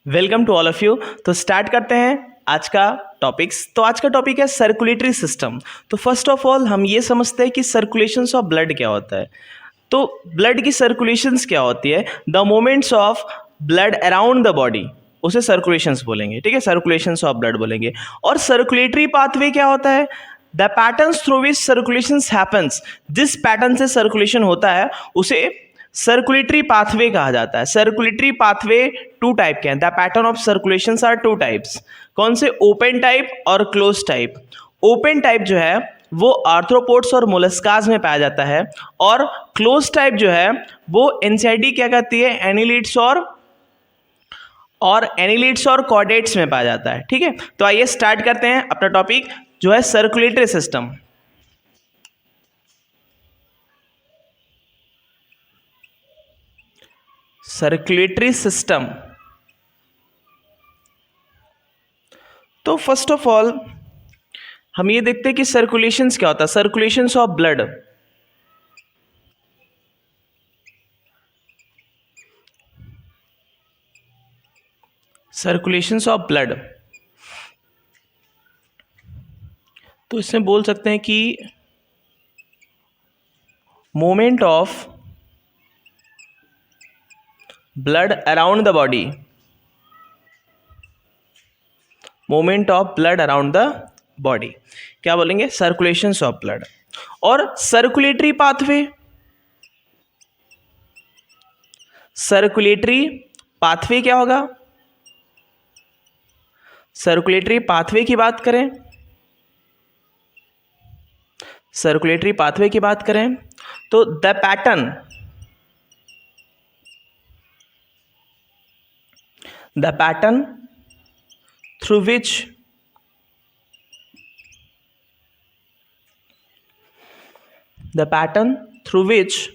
Welcome to all of you. तो start करते हैं आज का टॉपिक्स। तो आज का टॉपिक है सर्कुलेटरी सिस्टम। तो फर्स्ट ऑफ ऑल हम ये समझते हैं कि सर्कुलेशंस ऑफ ब्लड क्या होता है। तो ब्लड की सर्कुलेशंस क्या होती है? The movements of blood around the body, उसे सर्कुलेशंस बोलेंगे। ठीक है, सर्कुलेशंस ऑफ ब्लड बोलेंगे। और सर्कुलेटरी पाथवे क्या होता है? The patterns through which circulations happens, जिस पैटर्न से सर्कुलेशन होता है उसे सर्कुलेटरी पाथवे कहा जाता है। सर्कुलेटरी पाथवे टू टाइप के हैं। The pattern of circulations are two types. कौन से? ओपन टाइप और क्लोज टाइप। ओपन टाइप जो है वो आर्थ्रोपोड्स और मोलस्कास में पाया जाता है, और क्लोज टाइप जो है वो एनसीईआरटी क्या कहती है? एनिलिड्स और एनिलिड्स और कॉर्डेट्स में पाया जाता है। ठीक है, तो आइए स्टार्ट करते हैं अपना टॉपिक जो है सर्कुलेटरी सिस्टम। Circulatory system. तो फर्स्ट ऑफ ऑल हम ये देखते हैं कि सर्कुलेशंस क्या होता है। Circulations of blood. Circulations of blood, तो इसमें बोल सकते हैं कि movement of blood around the body, movement of blood around the body क्या बोलेंगे? Circulations of blood. और सर्कुलेटरी पाथवे, सर्कुलेटरी पाथवे क्या होगा? सर्कुलेटरी पाथवे की बात करें, सर्कुलेटरी पाथवे की बात करें तो the pattern, the pattern through which the pattern through which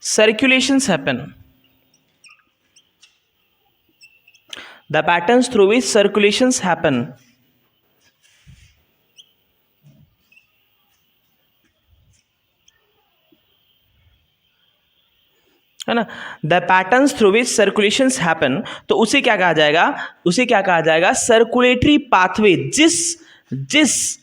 circulations happen, the patterns through which circulations happen, है ना? The patterns through which circulations happen, तो उसे क्या कहा जाएगा? उसे क्या कहा जाएगा? Circulatory pathway. जिस जिस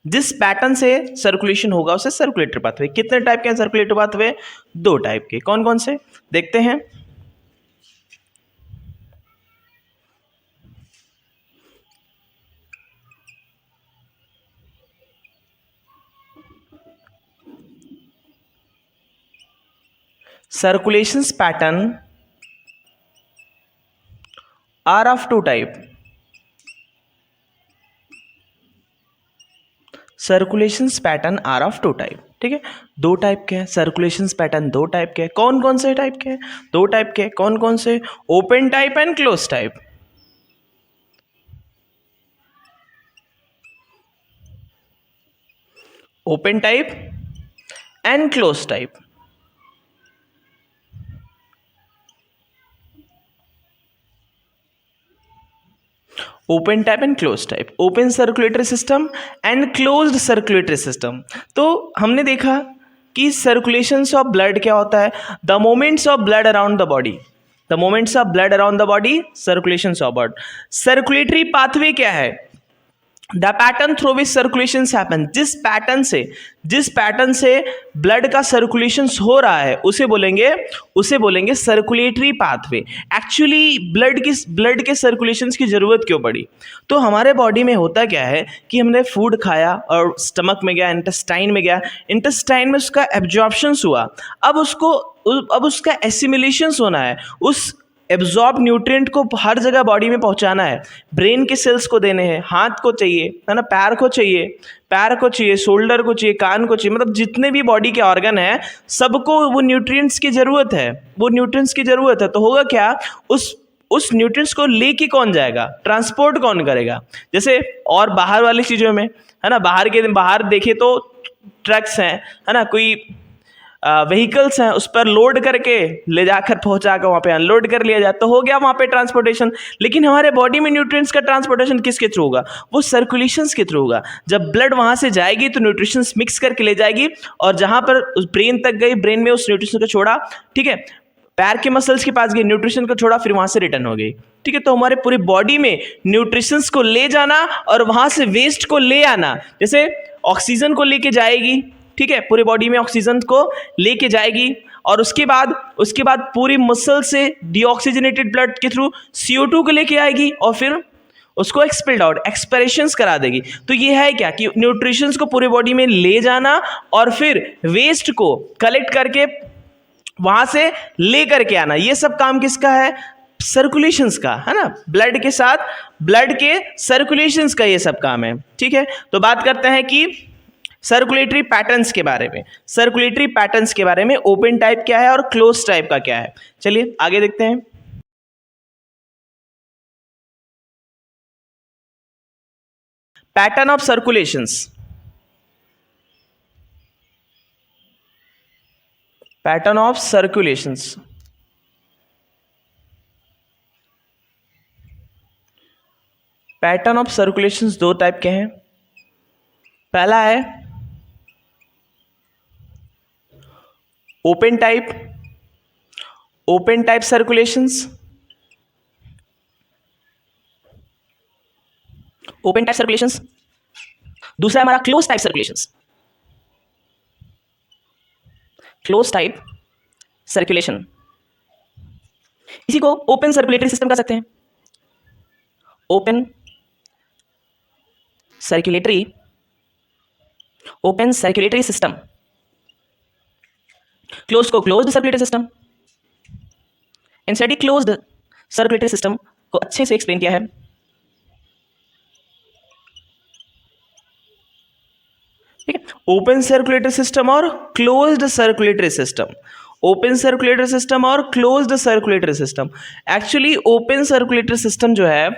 जिस पैटर्न से सर्कुलेशन होगा उसे सर्कुलेटरी पाथवे। कितने टाइप के हैं सर्कुलेटरी पाथवे? दो टाइप के। कौन कौन से देखते हैं? Circulations pattern are of two type. Circulations pattern are of two type. ठीक है, दो टाइप के हैं सर्कुलेशंस पैटर्न, दो टाइप के हैं। कौन कौन से टाइप के हैं? दो टाइप के। कौन कौन से? Open type and close type. Open type and close type. Open type and close type. Open circulatory system and closed circulatory system. तो हमने देखा कि सर्कुलेशंस ऑफ ब्लड क्या होता है? The moments of blood around the body, the moments of blood around the body, circulations of blood. Circulatory pathway क्या है? The pattern through which circulations happen, जिस पैटर्न से ब्लड का सर्कुलेशन हो रहा है उसे बोलेंगे सर्कुलेटरी पाथवे। एक्चुअली ब्लड के सर्कुलेशंस की जरूरत क्यों पड़ी? तो हमारे बॉडी में होता क्या है कि हमने फूड खाया और स्टमक में गया, इंटेस्टाइन में गया, इंटेस्टाइन में उसका एब्जॉर्प्शन हुआ। अब उसका एसिमिलेशन होना है। उस एब्जॉर्ब न्यूट्रिएंट को हर जगह बॉडी में पहुंचाना है। ब्रेन के सेल्स को देने हैं, हाथ को चाहिए, है ना, पैर को चाहिए, शोल्डर को चाहिए, कान को चाहिए, मतलब जितने भी बॉडी के ऑर्गन हैं सबको वो न्यूट्रिएंट्स की ज़रूरत है। तो होगा क्या? उस न्यूट्रिएंट्स को लेके कौन जाएगा? ट्रांसपोर्ट कौन करेगा? जैसे और बाहर वाली चीज़ों में, है ना, बाहर देखे तो ट्रक्स हैं, है ना, कोई व्हीकल्स हैं, उस पर लोड करके ले जाकर पहुंचा कर वहाँ पे अनलोड कर लिया जाए, तो हो गया वहाँ पे ट्रांसपोर्टेशन। लेकिन हमारे बॉडी में न्यूट्रिएंट्स का ट्रांसपोर्टेशन किसके थ्रू होगा? वो सर्कुलेशंस के थ्रू होगा। जब ब्लड वहाँ से जाएगी तो न्यूट्रिशंस मिक्स करके ले जाएगी, और जहाँ पर उस ब्रेन तक गई, ब्रेन में उस न्यूट्रिशन को छोड़ा, ठीक है, पैर के मसल्स के पास गई, न्यूट्रिशन को छोड़ा, फिर वहां से रिटर्न हो गई। ठीक है, तो हमारे पूरी बॉडी में न्यूट्रिशंस को ले जाना और वहां से वेस्ट को ले आना, जैसे ऑक्सीजन को लेके जाएगी, ठीक है, पूरी बॉडी में ऑक्सीजन को लेके जाएगी और उसके बाद पूरी मसल से डीऑक्सीजनेटेड ब्लड के थ्रू CO2 को लेके आएगी और फिर उसको एक्सपेल्ड आउट, एक्सपेरेशंस करा देगी। तो ये है क्या कि न्यूट्रिशंस को पूरी बॉडी में ले जाना और फिर वेस्ट को कलेक्ट करके वहां से ले करके आना, ये सब काम किसका है? सर्कुलेशंस का, है ना, ब्लड के साथ ब्लड के सर्कुलेशंस का ये सब काम है। ठीक है, तो बात करते हैं कि सर्कुलेटरी पैटर्न्स के बारे में। सर्कुलेटरी पैटर्न्स के बारे में ओपन टाइप क्या है और क्लोज टाइप का क्या है, चलिए आगे देखते हैं। Pattern of circulations, pattern of circulations, pattern of circulations दो टाइप के हैं। पहला है open type, open type circulations, open type circulations. दूसरा है हमारा close type circulations, close type circulation. इसी को ओपन सर्कुलेटरी सिस्टम कह सकते हैं, open circulatory, open circulatory system. Close को closed circulatory system. In study closed circulatory system को अच्छे से एक्सप्लेन किया है। ठीक है, ओपन सर्कुलेटरी सिस्टम और closed circulatory system, open circulatory system और closed circulatory system. Actually open circulatory system जो है,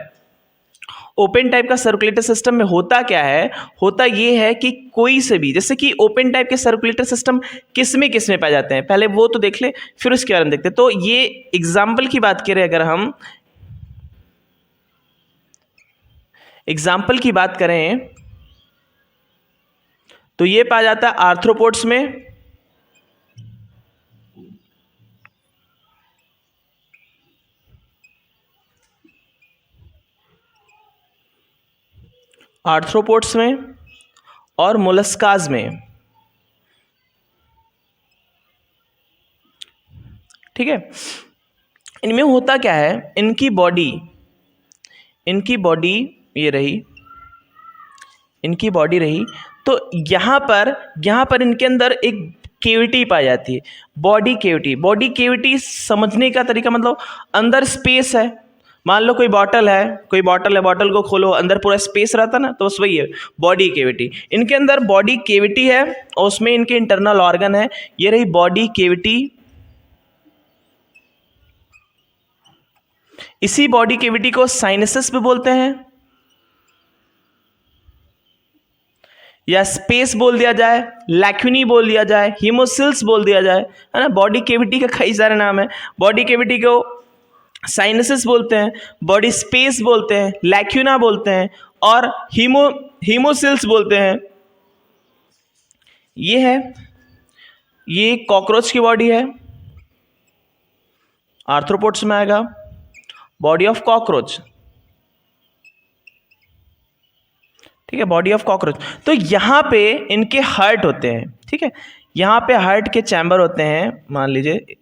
ओपन टाइप का सर्कुलेटरी सिस्टम में होता क्या है, होता ये है कि कोई से भी, जैसे कि ओपन टाइप के सर्कुलेटरी सिस्टम किस में पाए जाते हैं, पहले वो तो देख ले फिर उसके बारे में देखते हैं। तो ये एग्जाम्पल की बात करें, अगर हम एग्जाम्पल की बात करें तो ये पाया जाता है आर्थ्रोपोड्स में, आर्थ्रोपोड्स में और मोलस्काज में। ठीक है, इनमें होता क्या है, इनकी बॉडी ये रही, इनकी बॉडी रही, तो यहाँ पर इनके अंदर एक केविटी पाई जाती है, बॉडी केविटी। बॉडी केविटी समझने का तरीका मतलब अंदर स्पेस है, मान लो कोई बॉटल है, बॉटल को खोलो, अंदर पूरा स्पेस रहता ना, तो बस वही है बॉडी केविटी। इनके अंदर बॉडी केविटी है और उसमें इनके इंटरनल ऑर्गन है, ये रही बॉडी केविटी। इसी बॉडी केविटी को साइनसेस भी बोलते हैं या स्पेस बोल दिया जाए, लैक्यूनी बोल दिया जाए, हीमोसिल्स बोल दिया जाए, है ना। बॉडी केविटी का कई सारे नाम है। बॉडी केविटी को साइनसेस बोलते हैं, बॉडी स्पेस बोलते हैं, लैक्यूना बोलते हैं और हीमोसिल्स बोलते हैं। ये कॉकरोच की बॉडी है, आर्थ्रोपोड्स में आएगा बॉडी ऑफ कॉकरोच। ठीक है, बॉडी ऑफ कॉकरोच। तो यहाँ पे इनके हार्ट होते हैं, ठीक है, यहाँ पे हार्ट के चैम्बर होते हैं, मान लीजिए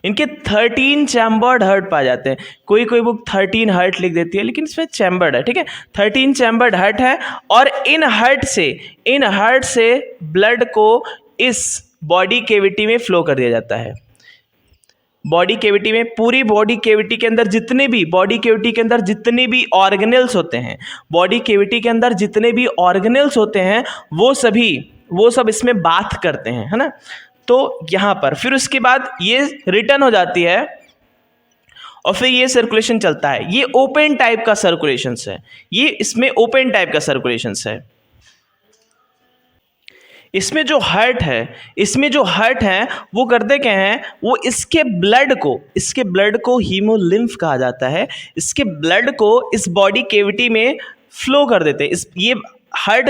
इनके 13 चैम्बर्ड हार्ट पाए जाते हैं। कोई बुक 13 हार्ट लिख देती है, लेकिन इसमें चैम्बर्ड है। ठीक है, 13 चैम्बर्ड हार्ट है और इन हार्ट से ब्लड को इस बॉडी केविटी में फ्लो कर दिया जाता है। बॉडी केविटी में, पूरी बॉडी केविटी के अंदर जितने भी ऑर्गेनल्स होते हैं, बॉडी केविटी के अंदर जितने भी ऑर्गेनल्स होते हैं वो सब इसमें बात करते हैं, है ना। तो यहाँ पर फिर उसके बाद ये रिटर्न हो जाती है और फिर ये सर्कुलेशन चलता है। ये ओपन टाइप का सर्कुलेशन है, ये इसमें ओपन टाइप का सर्कुलेशन है। इसमें जो हार्ट है वो करते क्या हैं, वो इसके ब्लड को हीमोलिम्फ कहा जाता है। इसके ब्लड को इस बॉडी केविटी में फ्लो कर देते हैं। ये हार्ट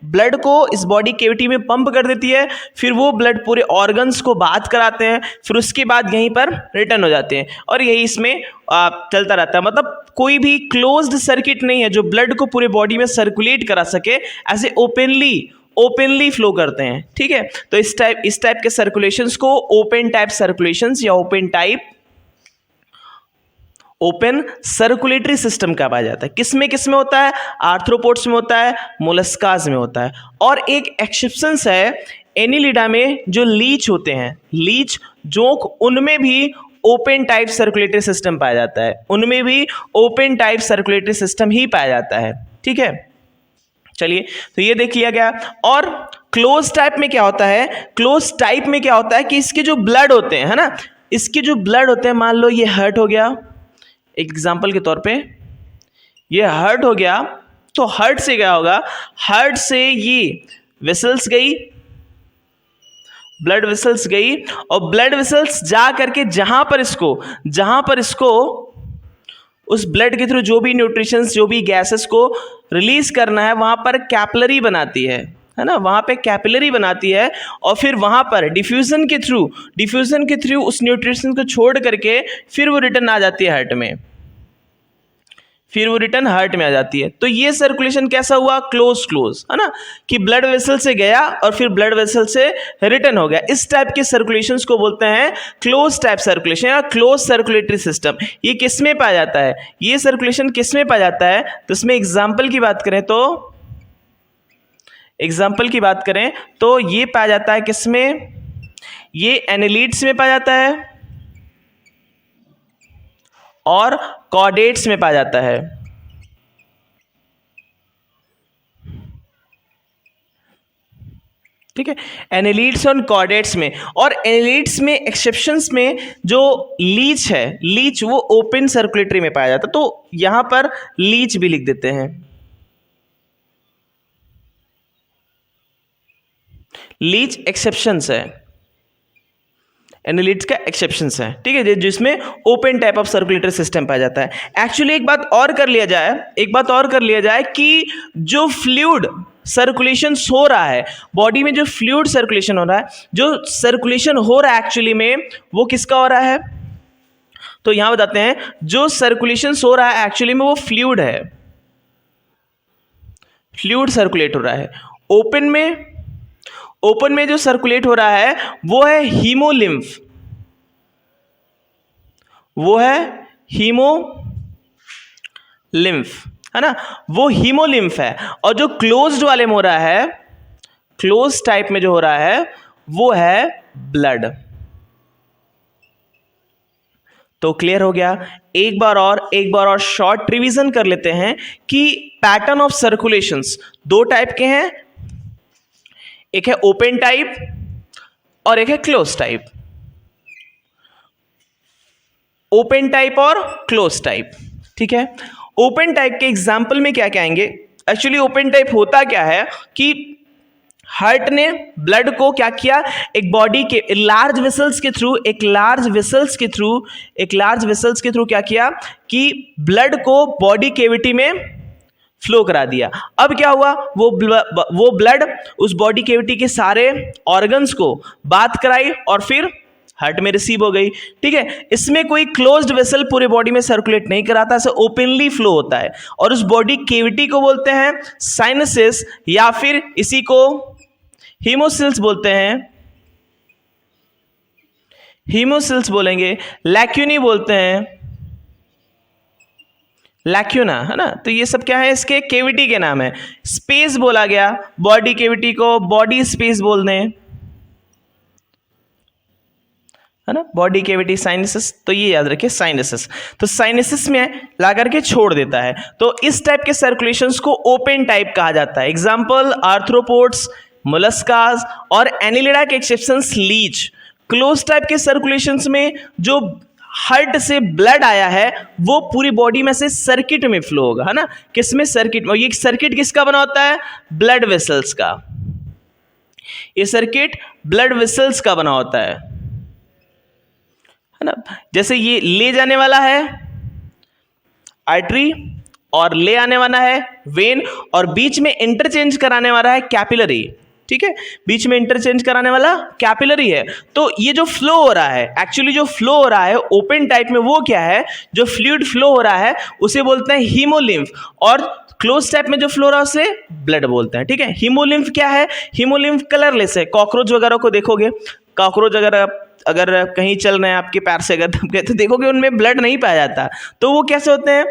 ब्लड को इस बॉडी कैविटी में पंप कर देती है, फिर वो ब्लड पूरे ऑर्गन्स को बात कराते हैं, फिर उसके बाद यहीं पर रिटर्न हो जाते हैं और यही इसमें चलता रहता है। मतलब कोई भी क्लोज्ड सर्किट नहीं है जो ब्लड को पूरे बॉडी में सर्कुलेट करा सके, ऐसे ओपनली फ्लो करते हैं। ठीक है, तो इस टाइप के सर्कुलेशंस को ओपन टाइप सर्कुलेशंस या ओपन सर्कुलेटरी सिस्टम कहा पाया जाता है। किसमें होता है? आर्थ्रोपोड्स में होता है, मोलस्कास में होता है। और एक एक्सेप्शंस है एनिलिडा में, जो लीच होते हैं, लीच, जोंक, उनमें भी ओपन टाइप सर्कुलेटरी सिस्टम पाया जाता है, उनमें भी ओपन टाइप सर्कुलेटरी सिस्टम ही पाया जाता है। ठीक है, चलिए तो ये देख लिया गया। और क्लोज टाइप में क्या होता है? क्लोज टाइप में क्या होता है कि इसके जो ब्लड होते हैं, है ना, इसके जो ब्लड होते हैं, मान लो ये हर्ट हो गया, एग्जाम्पल के तौर पे ये हर्ट हो गया, तो हर्ट से क्या होगा? हर्ट से ये वेसल्स गई, ब्लड वेसल्स गई, और ब्लड वेसल्स जा करके जहां पर इसको उस ब्लड के थ्रू जो भी न्यूट्रिशंस, जो भी गैसेस को रिलीज करना है, वहां पर कैपिलरी बनाती है ना, वहां पे कैपिलरी बनाती है, और फिर वहां पर डिफ्यूजन के थ्रू उस न्यूट्रिशन को छोड़ करके फिर वो रिटर्न आ जाती है हार्ट में, फिर वो रिटर्न हार्ट में आ जाती है। तो ये सर्कुलेशन कैसा हुआ? क्लोज, है ना, कि ब्लड वेसल से गया और फिर ब्लड वेसल से रिटर्न हो गया। इस टाइप के सर्कुलेशंस को बोलते हैं क्लोज टाइप सर्कुलेशन या क्लोज सर्कुलेटरी सिस्टम। ये किस में पाया जाता है? ये सर्कुलेशन किस में पाया जाता है? तो इसमें एग्जाम्पल की बात करें तो ये पाया जाता है किसमें? ये एनालिड्स में पाया जाता है और कॉर्डेट्स में पाया जाता है। ठीक है, एनालिड्स और कॉर्डेट्स में। और एनालिड्स में एक्सेप्शंस में जो लीच वो ओपन सर्कुलेटरी में पाया जाता है, तो यहां पर लीच भी लिख देते हैं। लीच एक्सेप्शंस है, एनालिड्स का एक्सेप्शंस है। ठीक है, जिसमें open type of circulatory system पाया जाता है। एक्चुअली एक बात और कर लिया जाए कि जो फ्लूइड सर्कुलेशन हो रहा है बॉडी में, जो फ्लूइड सर्कुलेशन हो रहा है, जो सर्कुलेशन हो रहा है एक्चुअली में, वो किसका हो रहा है? तो यहां बताते हैं, जो सर्कुलेशन हो रहा है एक्चुअली में वो फ्लूइड है, फ्लूइड सर्कुलेट हो रहा है। ओपन में जो सर्कुलेट हो रहा है वो है हीमोलिम्फ, है ना, वो हीमोलिम्फ है। और जो क्लोज्ड वाले में हो रहा है, क्लोज टाइप में जो हो रहा है वो है ब्लड। तो क्लियर हो गया। एक बार और शॉर्ट रिवीजन कर लेते हैं कि पैटर्न ऑफ सर्कुलेशंस दो टाइप के हैं, एक है ओपन टाइप और एक है क्लोज टाइप। ओपन टाइप और क्लोज टाइप। ठीक है, ओपन टाइप के एग्जाम्पल में क्या क्या आएंगे? एक्चुअली ओपन टाइप होता क्या है कि हार्ट ने ब्लड को क्या किया, एक बॉडी के लार्ज वेसल्स के थ्रू क्या किया कि ब्लड को बॉडी कैविटी में फ्लो करा दिया। अब क्या हुआ, वो ब्लड उस बॉडी कैविटी के सारे ऑर्गन्स को बात कराई और फिर हार्ट में रिसीव हो गई। ठीक है, इसमें कोई क्लोज्ड वेसल पूरे बॉडी में सर्कुलेट नहीं कराता, ऐसे ओपनली फ्लो होता है। और उस बॉडी कैविटी को बोलते हैं साइनसेस, या फिर इसी को हीमोसिल्स बोलते हैं, हीमोसिल्स बोलेंगे, लैक्यूनी बोलते हैं, लैक्यूना, है ना। तो ये सब क्या है, इसके कैविटी के नाम है। स्पेस बोला गया, बॉडी कैविटी को बॉडी स्पेस बोल दें, है ना, बॉडी कैविटी साइनसेस, तो ये याद रखिए साइनसेस। तो साइनसेस में ला करके छोड़ देता है। तो इस टाइप के सर्कुलेशंस को ओपन टाइप कहा जाता है। एग्जांपल आर्थ्रोपोड्स, मोलस्कास और एनिलिडा के एक्सेप्शंस लीच। क्लोज टाइप के सर्कुलेशंस में जो हार्ट से ब्लड आया है वो पूरी बॉडी में से सर्किट में फ्लो होगा, है ना। किसमें? सर्किट में। ये सर्किट किसका बना होता है? ब्लड वेसल्स का। ये सर्किट ब्लड वेसल्स का बना होता है ना। जैसे ये ले जाने वाला है आर्टरी और ले आने वाला है वेन, और बीच में इंटरचेंज कराने वाला है कैपिलरी। ठीक है, बीच में इंटरचेंज कराने वाला कैपिलरी है। तो ये जो फ्लो हो रहा है, एक्चुअली जो फ्लो हो रहा है ओपन टाइप में, वो क्या है, जो फ्लूइड फ्लो हो रहा है उसे बोलते हैं हीमोलिम्फ, और क्लोज टाइप में जो फ्लो हो रहा है उसे ब्लड बोलते हैं। ठीक है, हीमोलिम्फ क्या है, हीमोलिम्फ कलरलेस है। कॉकरोच वगैरह को देखोगे, कॉकरोच अगर कहीं चल रहे हैं आपके पैर से अगर दब गए तो देखोगे उनमें ब्लड नहीं पाया जाता। तो वो कैसे होते हैं,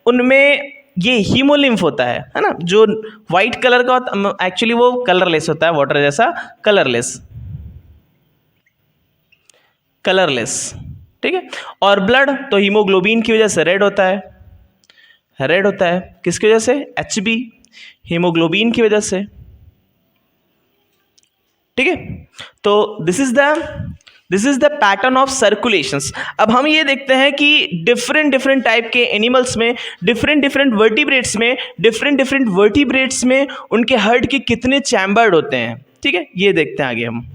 उनमें ये हीमोलिम्फ होता है ना, जो व्हाइट कलर का, एक्चुअली वो कलरलेस होता है, वाटर जैसा कलरलेस, ठीक है। और ब्लड तो हीमोग्लोबिन की वजह से रेड होता है, रेड होता है किसकी वजह से, HB, हीमोग्लोबिन की वजह से। ठीक है, तो this is the pattern of circulations. अब हम ये देखते हैं कि डिफरेंट टाइप के एनिमल्स में, डिफरेंट वर्टिब्रेट्स में उनके हार्ट के कितने चैम्बर्ड होते हैं। ठीक है, ये देखते हैं आगे हम।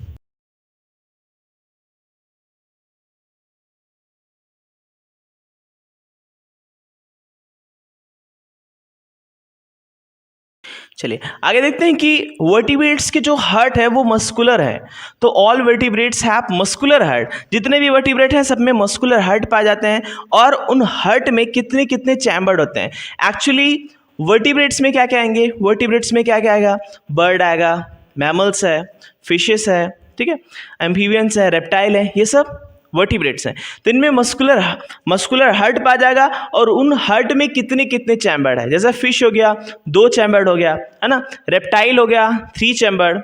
चलिए आगे देखते हैं कि वर्टिब्रेट्स के जो हार्ट है वो मस्कुलर है। तो all vertebrates have muscular heart, जितने भी वर्टिब्रेट हैं सब में मस्कुलर हार्ट पाए जाते हैं। और उन हार्ट में कितने कितने चैम्बर्ड होते हैं। एक्चुअली वर्टिब्रेट्स में क्या क्या आएंगे, वर्टिब्रेट्स में क्या क्या आएगा, बर्ड आएगा, मैमल्स है, फिशेस है, ठीक है, एम्फीबियंस है, रेप्टाइल है, ये सब वर्टिब्रेट्स हैं। तो इनमें मस्कुलर हार्ट पाया जाएगा, और उन हार्ट में कितने कितने चैम्बर्ड है। जैसे फिश हो गया 2 चैम्बर्ड हो गया, है ना, रेप्टाइल हो गया 3 चैम्बर्ड,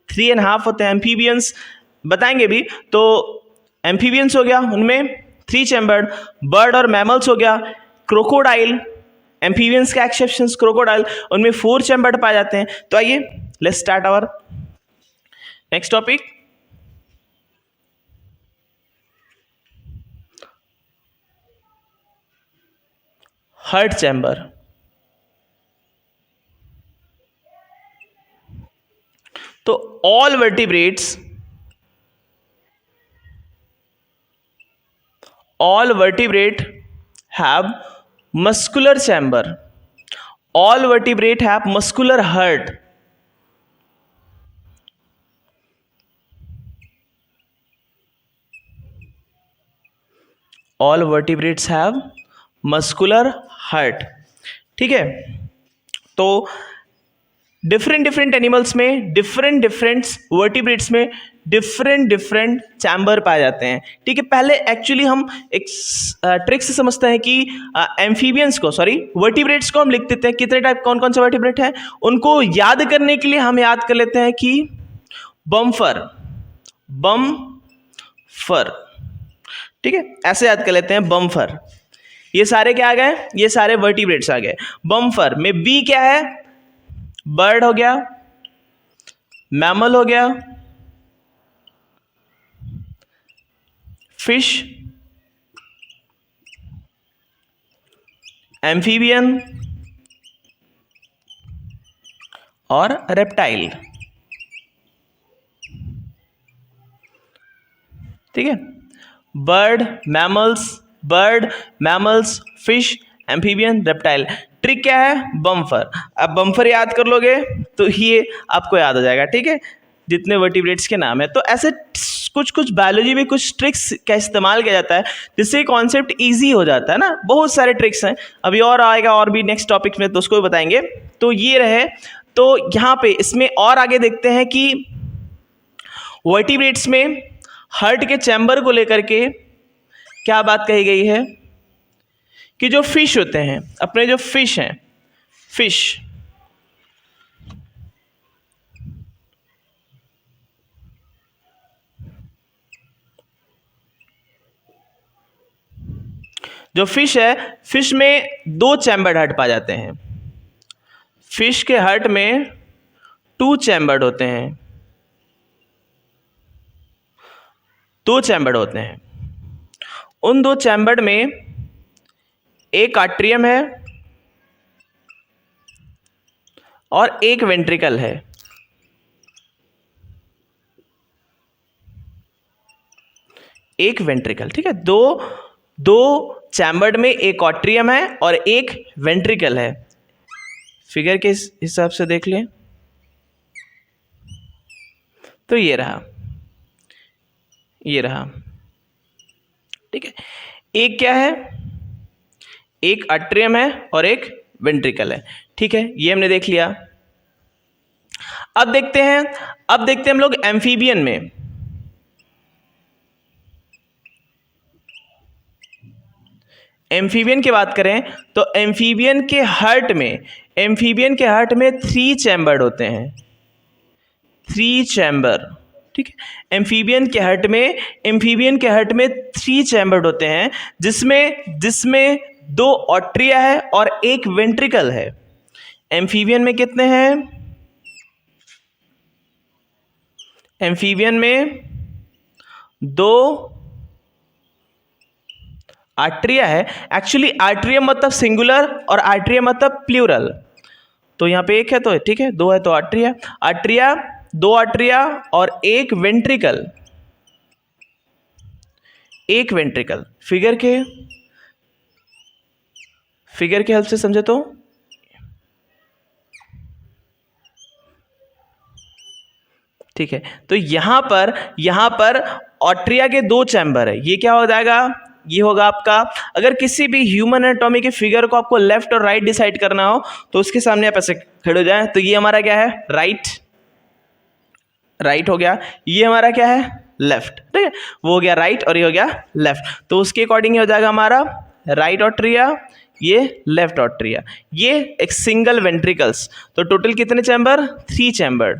3.5 होते हैं। एम्फीबियंस बताएंगे भी, तो एम्फीबियंस हो गया उनमें 3 चैम्बर्ड। बर्ड और मैमल्स हो गया, क्रोकोडाइल, एम्फीबियंस का एक्सेप्शंस क्रोकोडाइल, उनमें 4 चैम्बर्ड पाए जाते हैं। तो आइए let's start our next topic. Heart chamber. तो all vertebrates have muscular chamber, all vertebrate have muscular heart। all vertebrates have muscular heart। ठीक है, तो डिफरेंट एनिमल्स में, डिफरेंट वर्टिब्रेट्स में डिफरेंट चैम्बर पाए जाते हैं। ठीक है, पहले एक्चुअली हम एक ट्रिक से समझते हैं कि एम्फीबियंस को, वर्टिब्रेट्स को हम लिख देते हैं कितने टाइप, कौन कौन से वर्टिब्रेट हैं, उनको याद करने के लिए हम याद कर लेते हैं कि बम्फर, ठीक है, ऐसे याद कर लेते हैं बम्फर। ये सारे क्या आ गए, ये सारे वर्टिब्रेट्स आ गए। बम्फर में बी क्या है, बर्ड हो गया, मैमल हो गया, फिश, एम्फीबियन और रेप्टाइल। ठीक है, bird mammals, fish, amphibian, reptile. Trick क्या है, बम्फर। अब बम्फर याद कर लोगे तो ये आपको याद हो जाएगा। ठीक है, जितने वर्टिब्रेट्स के नाम है। तो ऐसे कुछ बायोलॉजी में कुछ ट्रिक्स का इस्तेमाल किया जाता है जिससे कॉन्सेप्ट इजी हो जाता है ना। बहुत सारे ट्रिक्स हैं, अभी और आएगा और भी नेक्स्ट टॉपिक में, तो उसको भी बताएंगे। तो ये रहे, तो यहाँ पे इसमें और आगे देखते हैं कि वर्टिब्रेट्स में हार्ट के चैम्बर को लेकर के क्या बात कही गई है कि जो फिश होते हैं, अपने जो फिश हैं, जो फिश है, फिश में 2 चैम्बर्ड हार्ट पाए जाते हैं। फिश के हार्ट में 2 चैम्बर्ड होते हैं, 2 चैम्बर्ड होते हैं। उन 2 चैम्बर्ड में एक आर्ट्रियम है और एक वेंट्रिकल है। एक वेंट्रिकल, ठीक है, दो चैम्बर्ड में एक ऑट्रियम है और एक वेंट्रिकल है। फिगर के हिसाब से देख लें तो ये रहा, ये रहा, ठीक है। एक क्या है, एक अट्रियम है और एक वेंट्रिकल है, ठीक है, ये हमने देख लिया। अब देखते हैं हम लोग एम्फीबियन में। एम्फीबियन की बात करें तो एम्फीबियन के हार्ट में 3 चैम्बर होते हैं, 3 चैम्बर, ठीक है। एम्फीबियन के हार्ट में 3 चैम्बर होते हैं, जिसमें 2 ऑट्रिया है और एक वेंट्रिकल है। एम्फीबियन में कितने हैं? एम्फीबियन में 2 आर्ट्रिया है। एक्चुअली आर्ट्रियम मतलब सिंगुलर और आर्ट्रियम मतलब प्लूरल, तो यहाँ पे एक है तो ठीक है, 2 है तो आर्ट्रिया 2 आर्ट्रिया और एक वेंट्रिकल, फिगर के हेल्प से समझे तो ठीक है। तो यहां पर ऑट्रिया के 2 चैम्बर है। ये क्या हो जाएगा? ये होगा आपका, अगर किसी भी ह्यूमन एनाटॉमी के फिगर को आपको लेफ्ट और राइट डिसाइड करना हो तो उसके सामने आप ऐसे खड़े हो जाए, तो ये हमारा क्या है? राइट हो गया। ये हमारा क्या है? लेफ्ट, ठीक है, वो हो गया राइट और ये हो गया लेफ्ट। तो उसके अकॉर्डिंग हो जाएगा हमारा राइट ऑट्रिया, ये लेफ्ट ऑट्रिया, ये एक सिंगल वेंट्रिकल्स। तो टोटल कितने चैम्बर? 3 चैम्बर,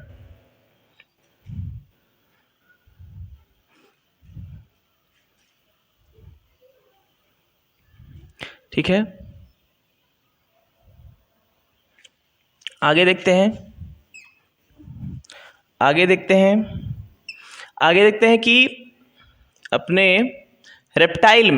ठीक है। आगे देखते हैं कि अपने रेप्टाइल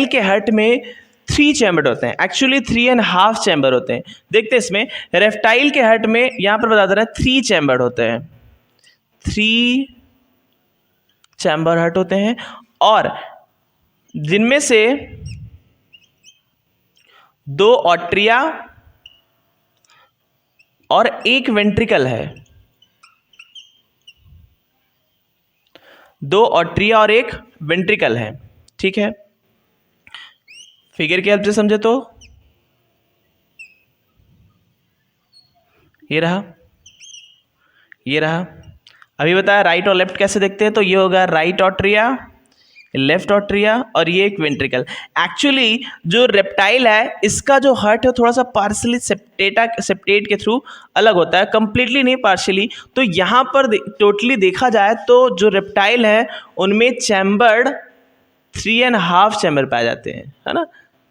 के हार्ट में 3 चैम्बर होते हैं। एक्चुअली 3.5 चैम्बर होते हैं। देखते हैं इसमें, रेप्टाइल के हार्ट में यहां पर बता दे रहा है 3 चैम्बर होते हैं, 3 चैम्बर हार्ट होते हैं, और जिनमें से 2 ऑट्रिया और एक वेंट्रिकल है, 2 ऑट्रिया और एक वेंट्रिकल है, ठीक है। फिगर की हेल्प से समझे तो ये रहा। अभी बताया राइट और लेफ्ट कैसे देखते हैं, तो ये होगा राइट ऑट्रिया, लेफ्ट ऑट्रिया और ये एक वेंट्रिकल। एक्चुअली जो रेप्टाइल है इसका जो हार्ट है थोड़ा सा पार्शली सेप्टेट के थ्रू अलग होता है, कंप्लीटली नहीं, पार्शली। तो यहाँ पर टोटली देखा जाए तो जो रेप्टाइल है उनमें चैम्बर्ड 3.5 चैम्बर पाए जाते हैं, है ना,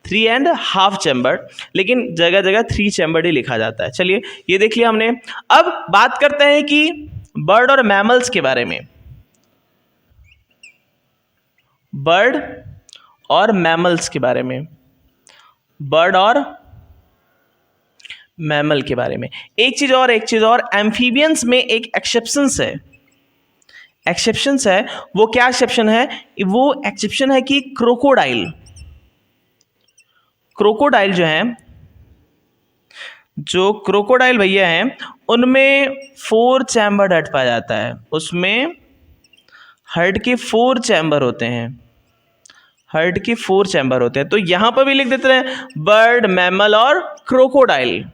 3.5 चैम्बर, लेकिन जगह जगह 3 चैम्बर ही लिखा जाता है। चलिए ये देख लिया हमने। अब बात करते हैं कि बर्ड और मैमल्स के बारे में। बर्ड और मैमल के बारे में एक चीज और, एम्फीबियंस में एक एक्सेप्शंस है। वो क्या एक्सेप्शन है? वो एक्सेप्शन है कि क्रोकोडाइल जो क्रोकोडाइल भैया हैं उनमें 4 चैम्बर हार्ट पाया जाता है। उसमें हार्ट के 4 चैम्बर होते हैं। तो यहां पर भी लिख देते हैं बर्ड, मैमल और क्रोकोडाइल।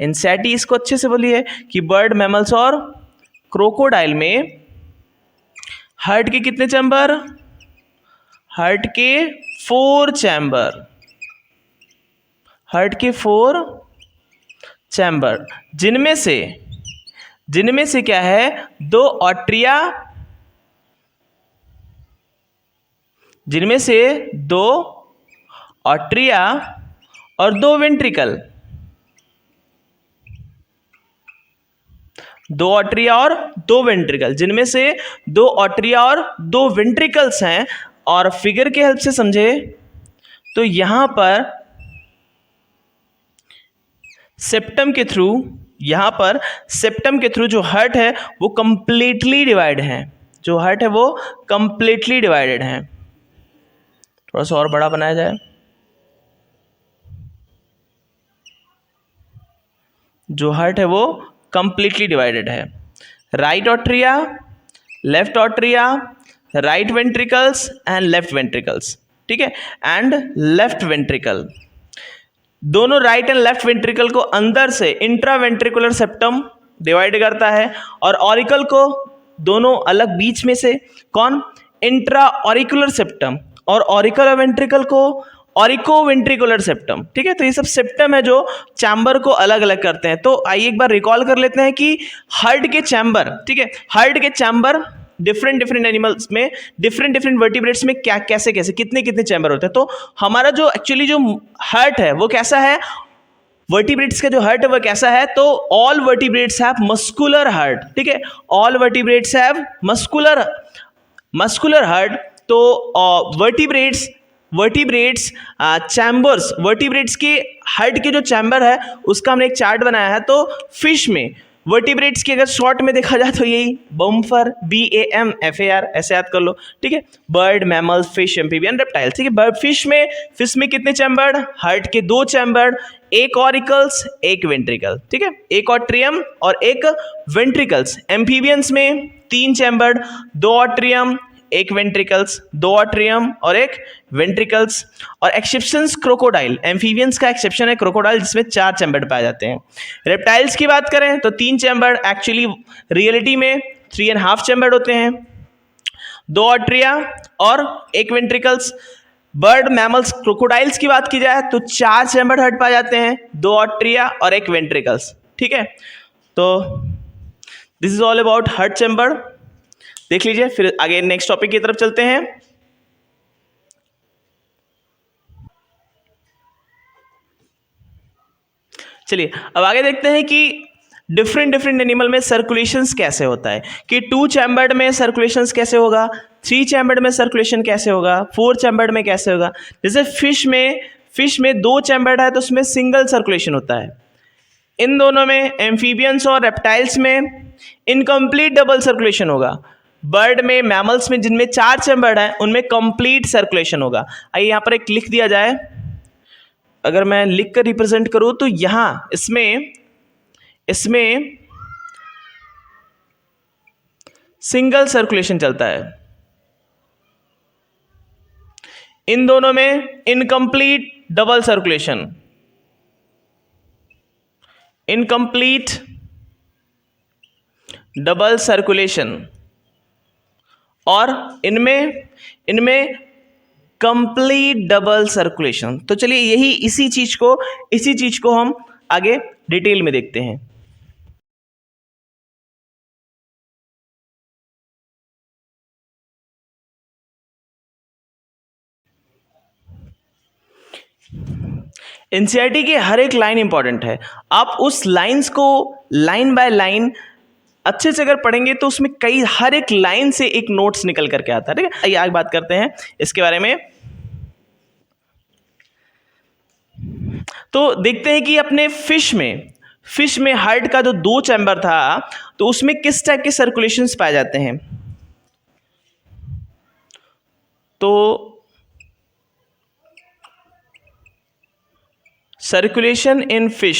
इंसेटी इसको अच्छे से बोलिए कि बर्ड, मैमल्स और क्रोकोडाइल में हार्ट के कितने चैम्बर? हार्ट के 4 चैम्बर, जिनमें से क्या है? 2 ऑट्रिया, और 2 वेंट्रिकल, 2 ऑट्रिया और 2 वेंट्रिकल, जिनमें से 2 ऑट्रिया और 2 वेंट्रिकल्स हैं। और फिगर के हेल्प से समझे तो यहां पर सेप्टम के थ्रू यहाँ पर सेप्टम के थ्रू जो हार्ट है वो कंप्लीटली डिवाइड है, जो हार्ट है वो कंप्लीटली डिवाइडेड है। थोड़ा सा और बड़ा बनाया जाए, जो हार्ट है वो कंप्लीटली डिवाइडेड है। Right atria, left atria, right ventricles and left ventricles, ठीक है, एंड लेफ्ट वेंट्रिकल, दोनों राइट एंड लेफ्ट वेंट्रिकल को अंदर से इंट्रावेंट्रिकुलर सेप्टम डिवाइड करता है, और ऑरिकल को दोनों अलग बीच में से कौन, इंट्रा ऑरिकुलर सेप्टम, और ऑरिकल और वेंट्रिकल को ऑरिको वेंट्रिकुलर सेप्टम, ठीक है। तो ये सब सेप्टम है जो चैम्बर को अलग अलग करते हैं। तो आइए एक बार रिकॉल कर लेते हैं कि हार्ट के चैम्बर, ठीक है, हार्ट के चैम्बर डिफरेंट डिफरेंट एनिमल्स में, डिफरेंट डिफरेंट वर्टिब्रेट्स में क्या कैसे कैसे कितने कितने चैम्बर होते हैं। तो हमारा जो एक्चुअली जो हार्ट है वो कैसा है, वर्टिब्रेट्स का जो हार्ट है वो कैसा है, तो all vertebrates have muscular heart, ठीक है, all vertebrates have muscular heart. तो वर्टिब्रेट्स चैम्बर्स, वर्टिब्रेट्स के हार्ट के जो चैम्बर है उसका हमने एक चार्ट बनाया है। तो फिश में वर्टिब्रेट्स की अगर शॉर्ट में देखा जाए तो यही बम्फर, BAMFAR ऐसे याद कर लो, ठीक है, bird, mammals, fish, amphibian, reptiles, ठीक है। बर्ड फिश में कितने चैम्बर, हार्ट के 2 चैम्बर, एक ऑरिकल्स एक वेंट्रिकल, ठीक है, एक ऑट्रियम और एक वेंट्रिकल्स। एम्फीबियंस में 3 चैम्बर, 2 ऑट्रियम एक वेंट्रिकल्स, 2 ऑट्रियम और एक वेंट्रिकल्स। और एक्सेप्शंस क्रोकोडाइल, एम्फीबियंस का एक्सेप्शन है क्रोकोडाइल जिसमें 4 चैम्बर पाए जाते हैं। रेप्टाइल्स की बात करें तो 3 चैम्बर, एक्चुअली रियलिटी में 3.5 चैम्बर होते हैं, 2 ऑट्रिया और एक वेंट्रिकल्स। बर्ड, मैमल्स, क्रोकोडाइल्स की बात की जाए तो 4 चैम्बर हार्ट पाए जाते हैं, 2 ऑट्रिया और एक वेंट्रिकल्स, ठीक है। तो this is all about heart chamber. देख लीजिए, फिर आगे नेक्स्ट टॉपिक की तरफ चलते हैं। चलिए अब आगे देखते हैं कि डिफरेंट डिफरेंट एनिमल में सर्कुलेशंस कैसे होता है, कि 2 चैम्बर्ड में सर्कुलेशंस कैसे होगा, 3 चैम्बर्ड में सर्कुलेशन कैसे होगा, 4 चैम्बर्ड में कैसे होगा। जैसे फिश में 2 चैम्बर्ड है तो उसमें सिंगल सर्कुलेशन होता है। इन दोनों में, एम्फीबियंस और रेप्टाइल्स में इनकम्प्लीट डबल सर्कुलेशन होगा। बर्ड में, मैमल्स में जिनमें 4 चैम्बर्ड है उनमें कंप्लीट सर्कुलेशन होगा। आइए यहाँ पर एक लिख दिया जाए, अगर मैं लिख कर रिप्रेजेंट करूं तो यहां इसमें सिंगल सर्कुलेशन चलता है, इन दोनों में incomplete double circulation, incomplete double circulation, और इनमें कंप्लीट डबल सर्कुलेशन। तो चलिए इसी चीज को हम आगे डिटेल में देखते हैं। एनसीईआरटी की हर एक लाइन इंपॉर्टेंट है। आप उस लाइंस को लाइन बाय लाइन अच्छे से अगर पढ़ेंगे तो उसमें हर एक लाइन से एक नोट्स निकल करके आता है, ठीक है। आइए आगे बात करते हैं इसके बारे में। तो देखते हैं कि अपने फिश में हार्ट का जो 2 चैम्बर था तो उसमें किस टाइप के सर्कुलेशंस पाए जाते हैं। तो सर्कुलेशन इन फिश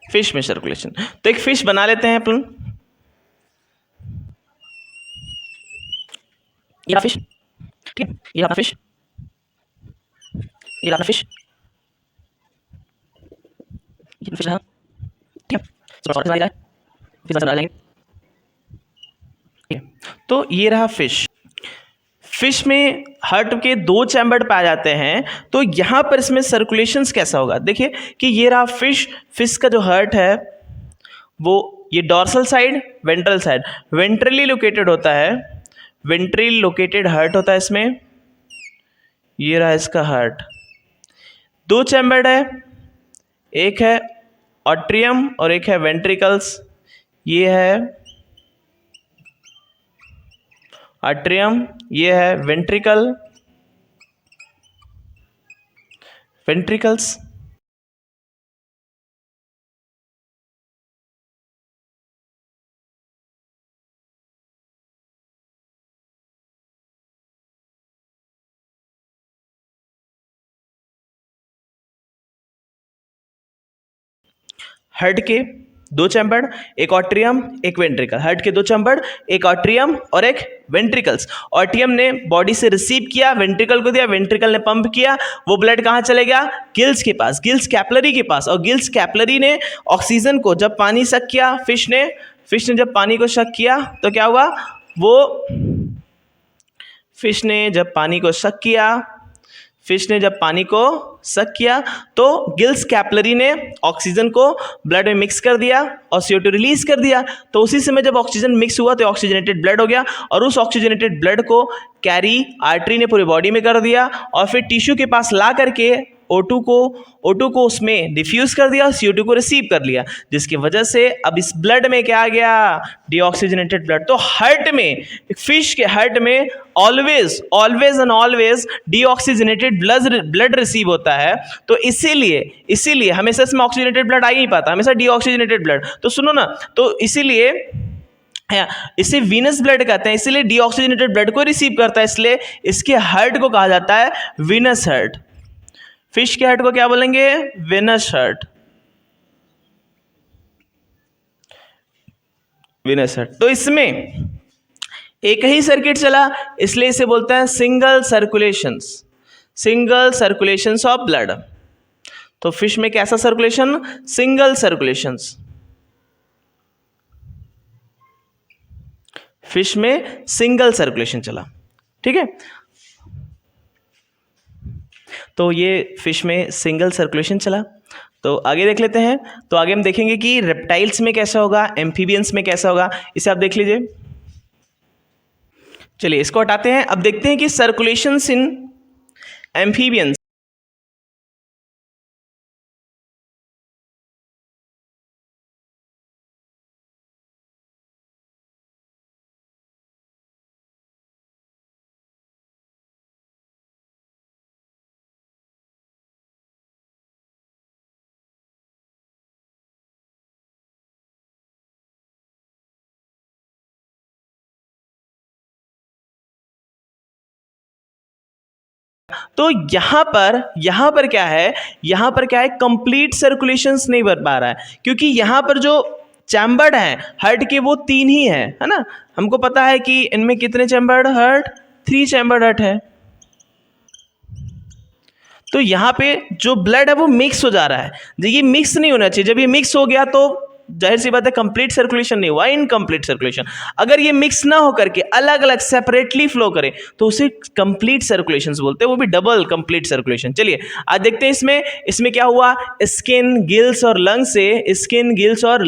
फिश में सर्कुलेशन। तो एक फिश बना लेते हैं अपन, ये फिश, ठीक है, ये अपना फिश, ये अपना फिश, ये फिश है, ठीक है। थोड़ा और जाए, फिश नजर आ जाएंगे। तो ये रहा फिश में हार्ट के 2 चैम्बर पाए जाते हैं। तो यहाँ पर इसमें सर्कुलेशंस कैसा होगा, देखिए कि ये रहा फिश का जो हार्ट है वो ये dorsal side, ventral side, ventrally located होता है, वेंट्रली लोकेटेड हार्ट होता है इसमें। ये रहा इसका हार्ट, 2 चैम्बर्ड है, एक है ऑट्रियम और एक है वेंट्रिकल्स। ये है आर्ट्रियम, ये है वेंट्रिकल, वेंट्रिकल्स, हार्ट के दो चैम्बर, एक ऑट्रियम एक वेंट्रिकल, हार्ट के दो चैम्बर, एक ऑट्रियम और एक वेंट्रिकल्स। ऑट्रियम ने बॉडी से रिसीव किया, वेंट्रिकल को दिया, वेंट्रिकल ने पंप किया, वो ब्लड कहाँ चले गया, गिल्स के पास, गिल्स कैपिलरी के पास, और गिल्स कैपिलरी ने ऑक्सीजन को जब पानी सक किया, फिश ने जब पानी को सक किया तो क्या हुआ, वो फिश ने जब पानी को सक किया, फिश ने जब पानी को सक किया तो गिल्स कैपिलरी ने ऑक्सीजन को ब्लड में मिक्स कर दिया और CO2 रिलीज कर दिया। तो उसी समय जब ऑक्सीजन मिक्स हुआ तो ऑक्सीजनेटेड ब्लड हो गया, और उस ऑक्सीजनेटेड ब्लड को कैरी आर्टरी ने पूरी बॉडी में कर दिया, और फिर टिश्यू के पास ला करके O2 को उसमें डिफ्यूज कर दिया, CO2 को रिसीव कर लिया, जिसकी वजह से अब इस ब्लड में क्या आ गया, डीऑक्सीजनेटेड ब्लड। तो हार्ट में, फिश के हार्ट में always and always deoxygenated blood receive होता है। तो इसीलिए हमेशा इसमें ऑक्सीजनेटेड ब्लड आ ही नहीं पाता, हमेशा डीऑक्सीजनेटेड ब्लड। तो सुनो ना, तो इसीलिए इसे वीनस ब्लड कहते हैं, इसीलिए डीऑक्सीजनेटेड ब्लड को रिसीव करता है, इसलिए इसके हार्ट को कहा जाता है वीनस हार्ट। फिश के हार्ट को क्या बोलेंगे, वेनस हार्ट, वेनस हार्ट। तो इसमें एक ही सर्किट चला, इसलिए इसे बोलते हैं सिंगल सर्कुलेशंस ऑफ ब्लड। तो फिश में कैसा सर्कुलेशन, सिंगल सर्कुलेशंस, फिश में सिंगल सर्कुलेशन चला, ठीक है। तो ये फिश में सिंगल सर्कुलेशन चला। तो आगे देख लेते हैं। तो आगे हम देखेंगे कि रेप्टाइल्स में कैसा होगा, एम्फीबियंस में कैसा होगा, इसे आप देख लीजिए। चलिए इसको हटाते हैं, अब देखते हैं कि सर्कुलेशंस इन एम्फीबियंस। तो यहां पर क्या है, कंप्लीट सर्कुलेशंस नहीं बन पा रहा है, क्योंकि यहां पर जो चैम्बर्ड है हार्ट के वो 3 ही है ना। हमको पता है कि इनमें कितने चैम्बर्ड हार्ट, 3 चैम्बर्ड हार्ट है। तो यहाँ पे जो ब्लड है वो मिक्स हो जा रहा है, ये मिक्स नहीं होना चाहिए। जब ये मिक्स हो गया तो जाहिर सी बात है कंप्लीट सर्कुलेशन नहीं हुआ, इनकम्प्लीट सर्कुलेशन। अगर ये मिक्स ना होकर के अलग अलग सेपरेटली फ्लो करे तो उसे कंप्लीट सर्कुलेशंस बोलते हैं, वो भी डबल कंप्लीट सर्कुलेशन। चलिए आज देखते हैं इसमें क्या हुआ। स्किन, गिल्स और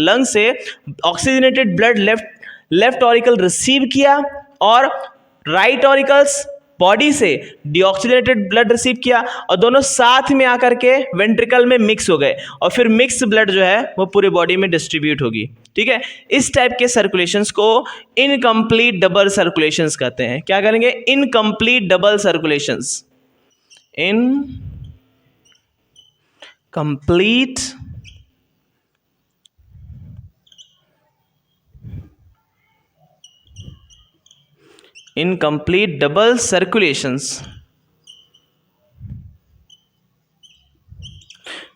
लंग से oxygenated blood left auricle receive किया, और राइट ऑरिकल्स बॉडी से डीऑक्सीजनेटेड ब्लड रिसीव किया, और दोनों साथ में आकर के वेंट्रिकल में मिक्स हो गए, और फिर मिक्स ब्लड जो है वो पूरी बॉडी में डिस्ट्रीब्यूट होगी, ठीक है। इस टाइप के सर्कुलेशंस को इनकम्प्लीट डबल सर्कुलेशंस कहते हैं। क्या करेंगे, incomplete double circulations, incomplete double circulations.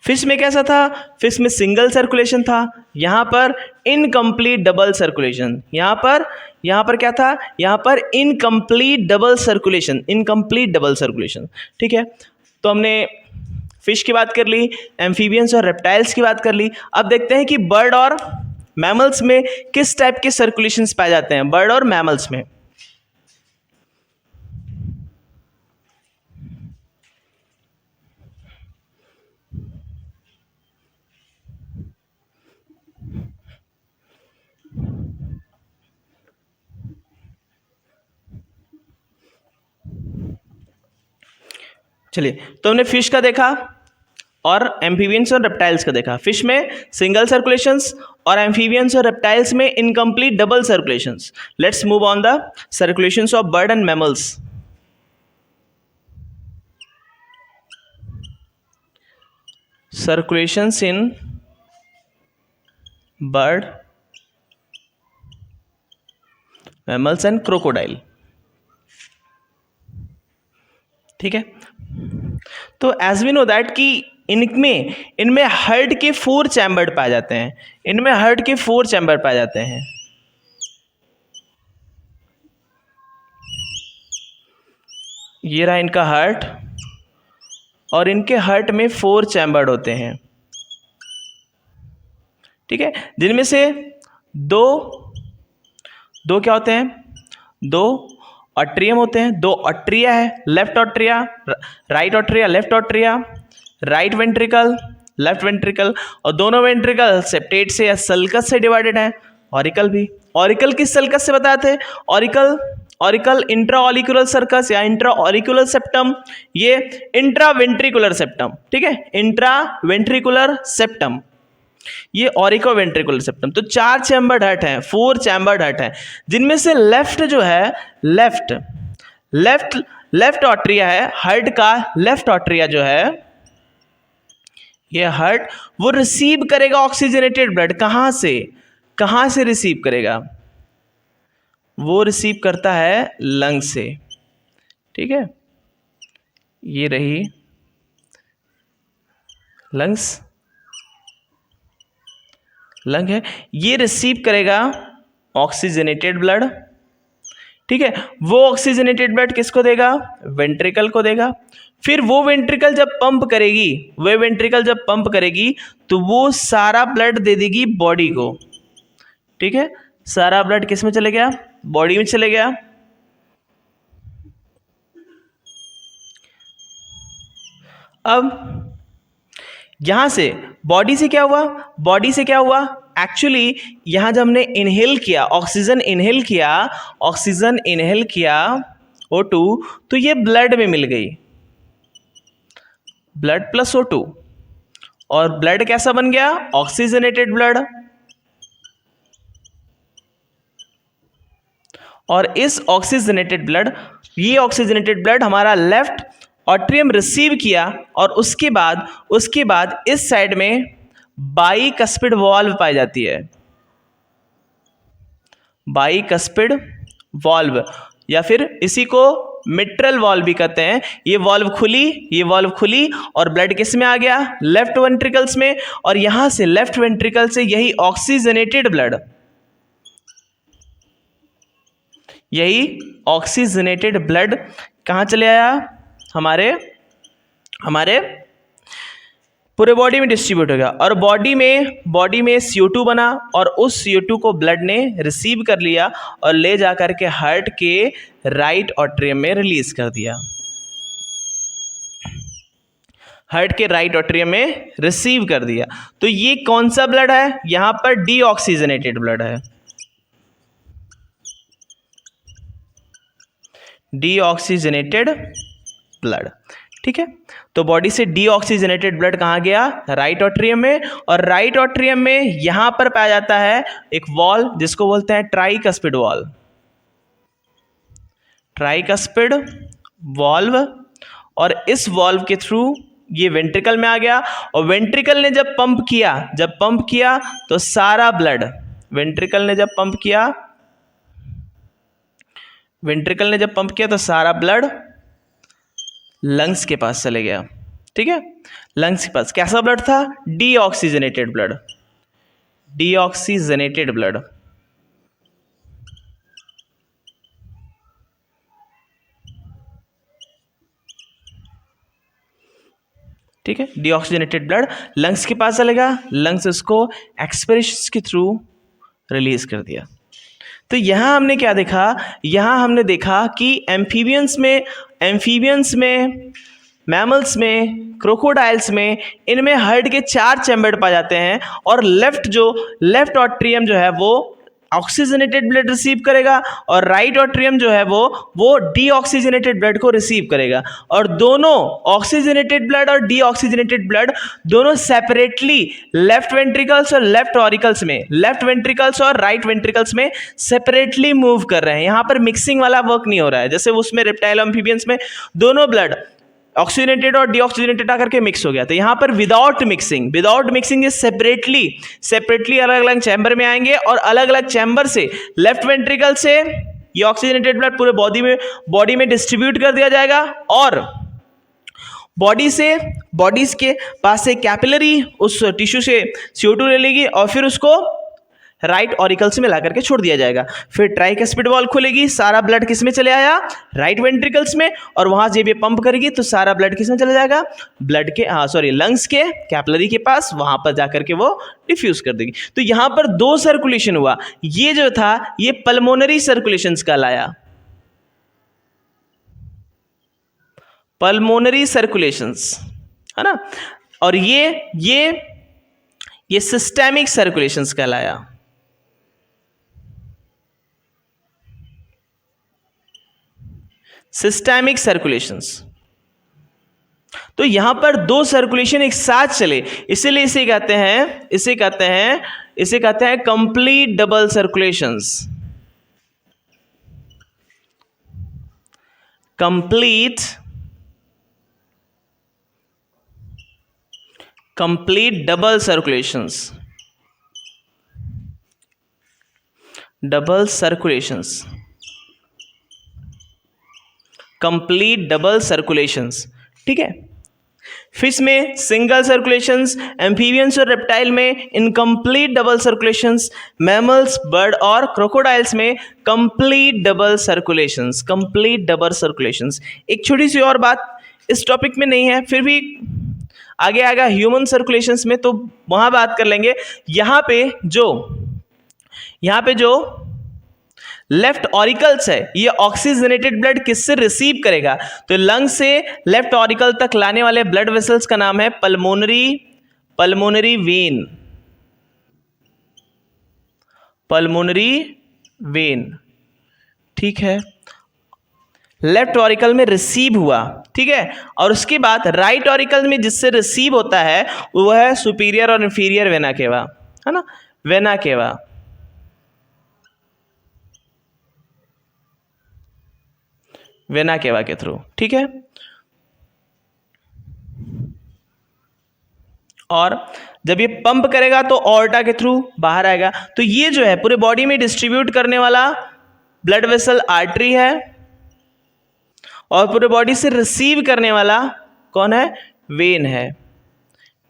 Fish में कैसा था, फिश में सिंगल सर्कुलेशन था, यहां पर इनकम्प्लीट डबल सर्कुलेशन। यहां पर क्या था, यहां पर इनकम्प्लीट डबल सर्कुलेशन, ठीक है। तो हमने फिश की बात कर ली, एम्फीबियंस और रेप्टाइल्स की बात कर ली। अब देखते हैं कि बर्ड और मैमल्स में किस टाइप के सर्कुलेशंस पाए जाते हैं, बर्ड और मैमल्स में। चलिए तो हमने फिश का देखा और एम्फीबियंस और रेप्टाइल्स का देखा। फिश में सिंगल सर्कुलेशंस और एम्फीबियंस और रेप्टाइल्स में incomplete double circulations. Let's move on the circulations of bird and mammals. Circulations in bird, mammals and crocodile. ठीक है, तो एज वी नो दैट कि इनमें हार्ट के 4 चैम्बर पाए जाते हैं. इनमें हार्ट के 4 चैम्बर पाए जाते हैं. ये रहा इनका हार्ट, और इनके हार्ट में 4 चैम्बर होते हैं. ठीक है, जिनमें से दो क्या होते हैं, 2 ऑट्रियम होते हैं. 2 ऑट्रिया है, left atria, right atria, left atria, right ventricle, left ventricle, और दोनों वेंट्रिकल सेप्टेट से या सल्कस से डिवाइडेड है. ऑरिकल भी, ऑरिकल किस सल्कस से बताते हैं? ऑरिकल इंट्रा ऑलिकुलर सर्कस या इंट्रा ऑलिकुलर सेप्टम, ये इंट्रा वेंट्रिकुलर सेप्टम. ठीक है, इंट्रा वेंट्रिकुलर सेप्टम, ये ऑरिको वेंट्रिकुलर सेप्टम. तो 4 चैम्बर्ड हार्ट हैं, 4 चैम्बर्ड हार्ट हैं, जिनमें से लेफ्ट जो है, लेफ्ट ऑट्रिया है, हार्ट का लेफ्ट ऑट्रिया जो है, ये हार्ट वो रिसीव करेगा ऑक्सीजनेटेड ब्लड. कहां से रिसीव करेगा? वो रिसीव करता है लंग से. ठीक है, ये रही लंग है, ये रिसीव करेगा ऑक्सीजनेटेड ब्लड. ठीक है, वो ऑक्सीजनेटेड ब्लड किसको देगा? वेंट्रिकल को देगा. फिर वो वेंट्रिकल जब पंप करेगी, तो वो सारा ब्लड दे देगी बॉडी को. ठीक है, सारा ब्लड किस में चले गया? बॉडी में चले गया. अब यहां से बॉडी से क्या हुआ? एक्चुअली यहां जब हमने ऑक्सीजन इनहेल किया O2, तो ये ब्लड में मिल गई, ब्लड प्लस O2, और ब्लड कैसा बन गया? Oxygenated blood. और इस ऑक्सीजनेटेड ब्लड हमारा लेफ्ट ऑट्रियम रिसीव किया, और उसके बाद इस साइड में बाइकस्पिड वॉल्व पाई जाती है. बाइकस्पिड वॉल्व, या फिर इसी को मिट्रल वॉल्व भी कहते हैं. ये वॉल्व खुली और ब्लड किस में आ गया? लेफ्ट वेंट्रिकल्स में. और यहां से लेफ्ट वेंट्रिकल से यही ऑक्सीजनेटेड ब्लड कहां चले आया? हमारे पूरे बॉडी में डिस्ट्रीब्यूट हो गया, और बॉडी में CO2 बना, और उस CO2 को ब्लड ने रिसीव कर लिया और ले जा करके हार्ट के राइट ऑट्रियम में रिलीज कर दिया. हार्ट के राइट ऑट्रियम में रिसीव कर दिया. तो ये कौन सा ब्लड है? यहां पर डीऑक्सीजनेटेड ब्लड है. Deoxygenated blood. ठीक है, तो बॉडी से डीऑक्सीजनेटेड ब्लड कहाँ गया? राइट ऑट्रियम में. और राइट ऑट्रियम में यहां पर पाया जाता है एक वॉल्व जिसको बोलते हैं ट्राइकस्पिड वॉल्व. और इस वॉल्व के थ्रू ये वेंट्रिकल में आ गया, और वेंट्रिकल ने जब पंप किया तो सारा ब्लड तो सारा ब्लड लंग्स के पास चले गया. ठीक है, लंग्स के पास कैसा ब्लड था? Deoxygenated blood. ठीक है, डीऑक्सीजनेटेड ब्लड लंग्स के पास चलेगा, लंग्स उसको एक्सपिरेशन के थ्रू रिलीज कर दिया. तो यहाँ हमने क्या देखा? यहाँ हमने देखा कि एम्फीबियंस में, मैमल्स में, क्रोकोडाइल्स में, इनमें हार्ट के 4 चैम्बर पाए जाते हैं, और लेफ्ट ऑट्रियम जो है वो ऑक्सीजनेटेड ब्लड रिसीव करेगा और राइट एट्रियम जो है वो डीऑक्सीजनेटेड ब्लड को रिसीव करेगा। और दोनों ऑक्सीजनेटेड ब्लड और डीऑक्सीजनेटेड ब्लड दोनों सेपरेटली लेफ्ट वेंट्रिकल्स और लेफ्ट ऑरिकल्स में, लेफ्ट वेंट्रिकल्स और राइट वेंट्रिकल्स में सेपरेटली मूव कर रहे हैं। यहाँ पर मिक्सिंग वाला वर्क नहीं हो रहा है, जैसे उसमें रेप्टाइल एम्फीबियंस में दोनों ब्लड ऑक्सीजनेटेड और डीऑक्सीजनेटेड आकर के मिक्स हो गया। तो यहाँ पर विदाउट मिक्सिंग ये सेपरेटली अलग अलग चैम्बर में आएंगे और अलग अलग चैम्बर से लेफ्ट वेंट्रिकल से ये ऑक्सीजनेटेड ब्लड पूरे बॉडी में डिस्ट्रीब्यूट कर दिया जाएगा और बॉडीज के पास से कैपिलरी उस टिश्यू से CO2 ले लेगी और फिर उसको राइट ऑरिकल्स में ला करके छोड़ दिया जाएगा। फिर ट्राइकस्पिड वॉल खुलेगी, सारा ब्लड किस में चले आया, राइट वेंट्रिकल्स में, और वहां जब ये पंप करेगी तो सारा ब्लड किस में चला जाएगा, लंग्स के कैपिलरी के पास, वहां पर जाकर के वो डिफ्यूज कर देगी। तो यहां पर दो सर्कुलेशन हुआ, ये जो था ये पल्मोनरी सर्कुलेशंस कहलाया, पल्मोनरी सर्कुलेशंस, है ना। और ये सिस्टेमिक सर्कुलेशंस कहलाया। सिस्टेमिक सर्कुलेशंस, तो यहां पर दो सर्कुलेशन एक साथ चले, इसीलिए इसे कहते हैं complete double circulations, complete double circulations, complete double circulations, ठीक है। फिश में सिंगल सर्कुलेशंस, एम्फीबियंस और रेप्टाइल में incomplete double circulations, mammals, bird और क्रोकोडाइल्स में कंप्लीट डबल सर्कुलेशंस, एक छोटी सी और बात इस टॉपिक में नहीं है, फिर भी आगे आएगा ह्यूमन सर्कुलेशंस में, तो वहां बात कर लेंगे। यहाँ पे जो लेफ्ट ऑरिकल्स है, ये ऑक्सीजनेटेड ब्लड किससे रिसीव करेगा, तो लंग से लेफ्ट ऑरिकल तक लाने वाले ब्लड वेसल्स का नाम है पल्मोनरी वेन, ठीक है। लेफ्ट ऑरिकल में रिसीव हुआ, ठीक है, और उसके बाद राइट ऑरिकल में जिससे रिसीव होता है वो है सुपीरियर और इंफीरियर वेना केवा, है ना, वेना केवा के थ्रू, ठीक है। और जब ये पंप करेगा तो ऑर्टा के थ्रू बाहर आएगा। तो ये जो है पूरे बॉडी में डिस्ट्रीब्यूट करने वाला ब्लड वेसल आर्टरी है और पूरे बॉडी से रिसीव करने वाला कौन है, वेन है,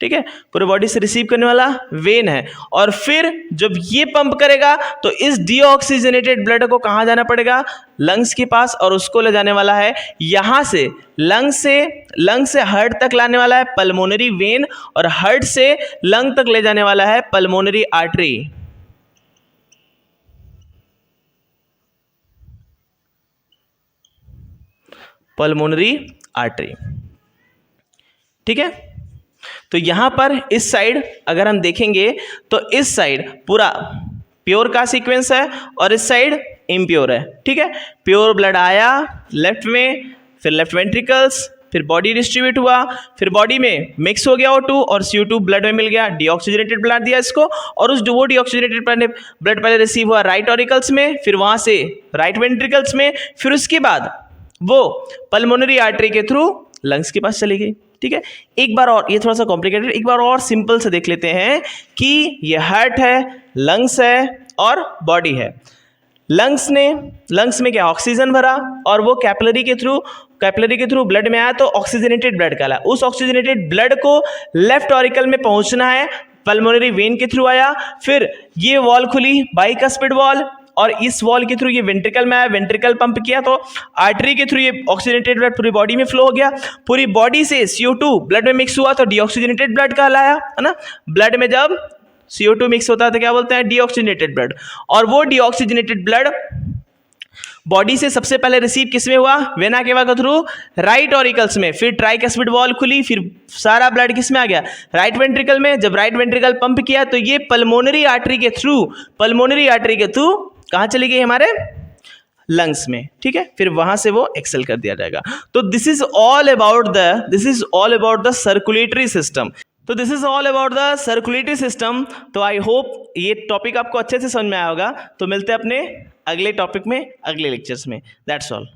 ठीक है, पूरे बॉडी से रिसीव करने वाला वेन है। और फिर जब ये पंप करेगा तो इस डीऑक्सीजनेटेड ब्लड को कहाँ जाना पड़ेगा, लंग्स के पास, और उसको ले जाने वाला है यहाँ से लंग से हार्ट तक लाने वाला है पल्मोनरी वेन, और हार्ट से लंग तक ले जाने वाला है पल्मोनरी आर्टरी। ठीक है। तो यहां पर इस साइड अगर हम देखेंगे तो इस साइड पूरा प्योर का सीक्वेंस है और इस साइड इम्प्योर है, ठीक है। प्योर ब्लड आया लेफ्ट में, फिर लेफ्ट वेंट्रिकल्स, फिर बॉडी डिस्ट्रीब्यूट हुआ, फिर बॉडी में मिक्स हो गया O2 और CO2 ब्लड में मिल गया, डीऑक्सीजनेटेड ब्लड दिया इसको, और उस वो डीऑक्सीजनेटेड ब्लड पहले रिसीव हुआ राइट ऑरिकल्स में, फिर वहां से राइट वेंट्रिकल्स में, फिर उसके बाद वो पल्मोनरी आर्टरी के थ्रू लंग्स के पास चली गई, ठीक है। एक बार और, ये थोड़ा सा कॉम्प्लिकेटेड, एक बार और सिंपल से देख लेते हैं कि ये हार्ट है, लंग्स है और बॉडी है। लंग्स में क्या ऑक्सीजन भरा और वो कैपिलरी के थ्रू ब्लड में आया तो ऑक्सीजनेटेड ब्लड कहलाया। उस ऑक्सीजनेटेड ब्लड को लेफ्ट ऑरिकल में पहुंचना है, पल्मोनरी वेन के थ्रू आया, फिर ये वॉल खुली बाइकस्पिड वॉल और इस वॉल के थ्रू ये वेंट्रिकल में आया, वेंट्रिकल पंप किया तो आर्टरी के थ्रू ये ऑक्सीजनेटेड ब्लड पूरी बॉडी में फ्लो हो गया, पूरी बॉडी से CO2 ब्लड में मिक्स हुआ तो डीऑक्सीजनेटेड ब्लड कहलाया, है ना। ब्लड में जब CO2 मिक्स होता है तो क्या बोलते हैं, डीऑक्सीजनेटेड ब्लड। और वो डीऑक्सीजनेटेड ब्लड बॉडी से सबसे पहले रिसीव किसमें हुआ, वेना केवा के थ्रू राइट ऑरिकल्स में, फिर ट्राइकस्पिड वॉल खुली, फिर सारा ब्लड किस में आ गया, राइट वेंट्रिकल में। जब राइट वेंट्रिकल पंप किया तो ये पल्मोनरी आर्टरी के थ्रू कहाँ चली गई, हमारे लंग्स में, ठीक है, फिर वहां से वो एक्सेल कर दिया जाएगा। तो this is all about the circulatory system. तो this is all about the circulatory system. तो आई होप ये टॉपिक आपको अच्छे से समझ में आया होगा। तो मिलते हैं अपने अगले टॉपिक में, अगले लेक्चर्स में। That's all.